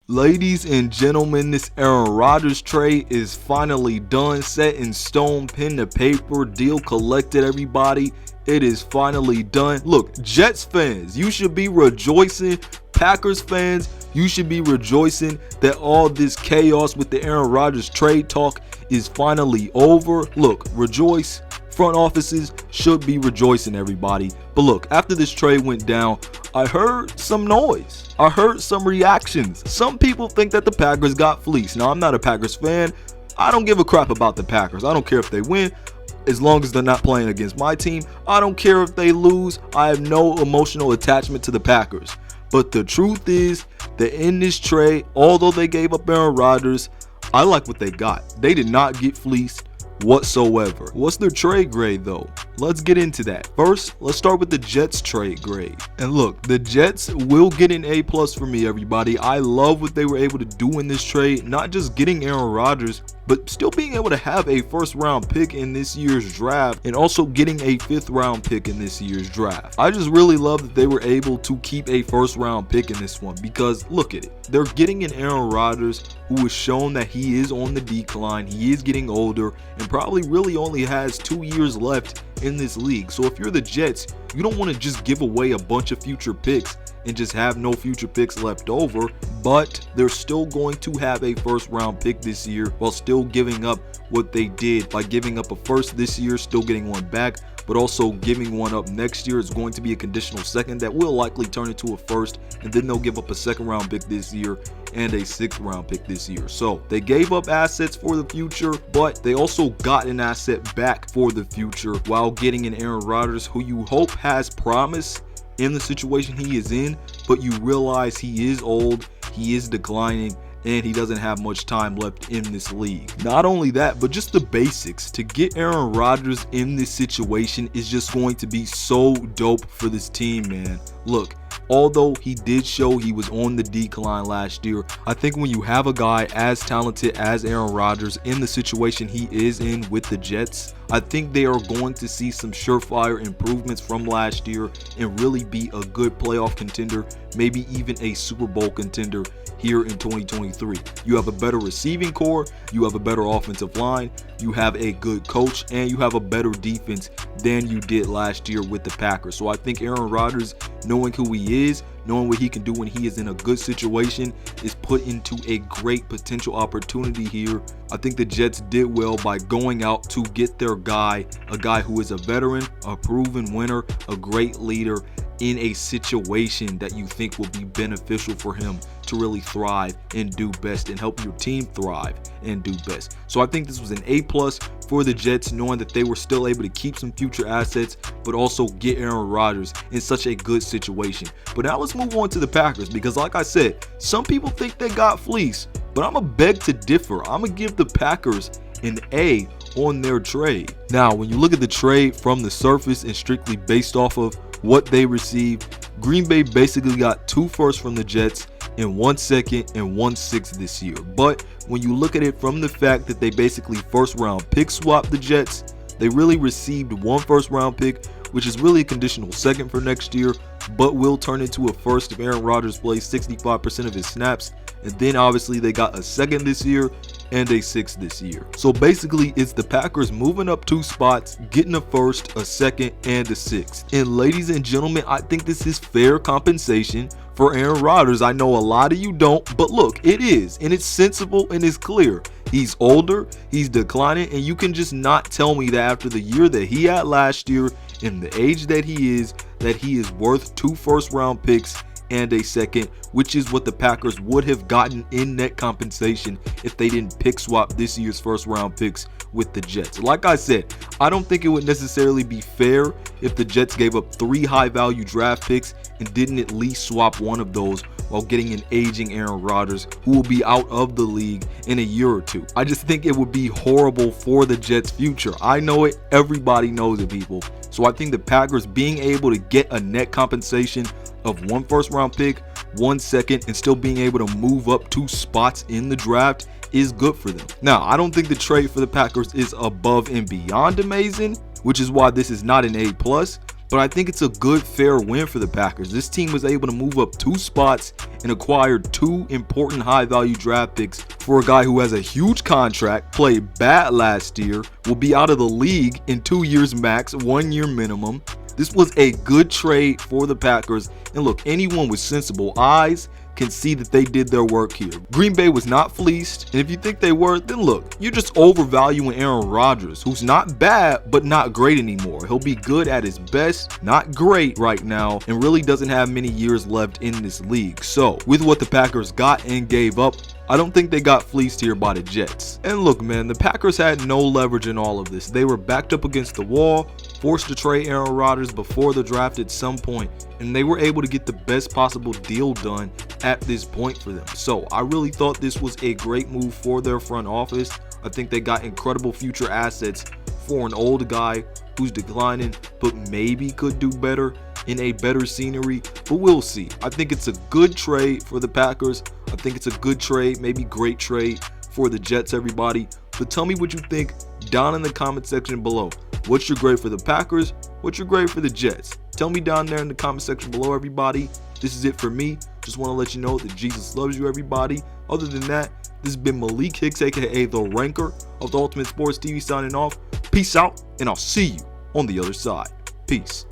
Ladies and gentlemen, this Aaron Rodgers trade is finally done, set in stone, pen to paper, deal collected, everybody. It is finally done. Look, Jets fans, you should be rejoicing. Packers fans, you should be rejoicing that all this chaos with the Aaron Rodgers trade talk is finally over. Look, rejoice. Front offices should be rejoicing, everybody. But look, after this trade went down, I heard some noise. I heard some reactions. Some people think that the Packers got fleeced. Now, I'm not a Packers fan. I don't give a crap about the Packers. I don't care if they win, as long as they're not playing against my team. I don't care if they lose. I have no emotional attachment to the Packers. But the truth is that in this trade, although they gave up Aaron Rodgers, I like what they got. They did not get fleeced whatsoever. What's their trade grade though? Let's get into that. First, let's start with the Jets trade grade. And look, the Jets will get an A+ for me, everybody. I love what they were able to do in this trade, not just getting Aaron Rodgers, but still being able to have a first-round pick in this year's draft and also getting a 5th-round pick in this year's draft. I just really love that they were able to keep a first-round pick in this one because look at it. They're getting an Aaron Rodgers who has shown that he is on the decline. He is getting older and probably really only has 2 years left in this league. So if you're the Jets, you don't want to just give away a bunch of future picks and just have no future picks left over, but they're still going to have a first-round pick this year while still giving up what they did by giving up a first this year, still getting one back, but also giving one up next year. It's going to be a conditional second that will likely turn into a first, and then they'll give up a 2nd-round pick this year and a 6th-round pick this year. So they gave up assets for the future, but they also got an asset back for the future while getting an Aaron Rodgers who you hope has promise in the situation he is in, but you realize he is old, he is declining, and he doesn't have much time left in this league. Not only that, but just the basics. To get Aaron Rodgers in this situation is just going to be so dope for this team, man. Look, although he did show he was on the decline last year, I think when you have a guy as talented as Aaron Rodgers in the situation he is in with the Jets, I think they are going to see some surefire improvements from last year and really be a good playoff contender, maybe even a Super Bowl contender here in 2023. You have a better receiving core, you have a better offensive line, you have a good coach, and you have a better defense than you did last year with the Packers. So I think Aaron Rodgers, knowing who he is, knowing what he can do when he is in a good situation, is put into a great potential opportunity here. I think the Jets did well by going out to get their guy, a guy who is a veteran, a proven winner, a great leader in a situation that you think will be beneficial for him to really thrive and do best and help your team thrive and do best. So I think this was an A+ for the Jets, knowing that they were still able to keep some future assets, but also get Aaron Rodgers in such a good situation. But now let's move on to the Packers, because like I said, some people think they got fleeced, but I'm going to beg to differ. I'm going to give the Packers an A on their trade. Now, when you look at the trade from the surface and strictly based off of what they received, Green Bay basically got 2 firsts from the Jets and 1 second and 1 6th this year. But when you look at it from the fact that they basically first-round pick swapped the Jets, they really received 1 first-round pick, which is really a conditional second for next year, but will turn into a first if Aaron Rodgers plays 65% of his snaps. And then obviously they got a 2nd this year and a 6th this year. So basically it's the Packers moving up 2 spots, getting a 1st, a 2nd, and a 6th. And ladies and gentlemen, I think this is fair compensation for Aaron Rodgers. I know a lot of you don't, but look, it is, and it's sensible and it's clear. He's older, he's declining, and you can just not tell me that after the year that he had last year and the age that he is worth 2 first-round picks and a 2nd, which is what the Packers would have gotten in net compensation if they didn't pick swap this year's first-round picks with the Jets. Like I said, I don't think it would necessarily be fair if the Jets gave up 3 high-value draft picks and didn't at least swap one of those while getting an aging Aaron Rodgers who will be out of the league in a year or 2. I just think it would be horrible for the Jets' future. I know it. Everybody knows it, people. So I think the Packers being able to get a net compensation of 1 first-round pick, 1 second, and still being able to move up 2 spots in the draft is good for them. Now, I don't think the trade for the Packers is above and beyond amazing, which is why this is not an A+, but I think it's a good, fair win for the Packers. This team was able to move up 2 spots and acquired 2 important high-value draft picks for a guy who has a huge contract, played bad last year, will be out of the league in 2 years max, 1 year minimum. This was a good trade for the Packers, and look, anyone with sensible eyes can see that they did their work here. Green Bay was not fleeced, and if you think they were, then look, you're just overvaluing Aaron Rodgers, who's not bad, but not great anymore. He'll be good at his best, not great right now, and really doesn't have many years left in this league. So, with what the Packers got and gave up, I don't think they got fleeced here by the Jets. And look, man, the Packers had no leverage in all of this. They were backed up against the wall, forced to trade Aaron Rodgers before the draft at some point, and they were able to get the best possible deal done at this point for them. So I really thought this was a great move for their front office. I think they got incredible future assets for an old guy who's declining, but maybe could do better in a better scenery, but we'll see. I think it's a good trade for the Packers. I think it's a good trade, maybe great trade for the Jets, everybody. But tell me what you think down in the comment section below. What's your grade for the Packers? What's your grade for the Jets? Tell me down there in the comment section below, everybody. This is it for me. Just want to let you know that Jesus loves you, everybody. Other than that, this has been Malik Hicks, aka the Ranker of the Ultimate Sports TV, signing off. Peace out, and I'll see you on the other side. Peace.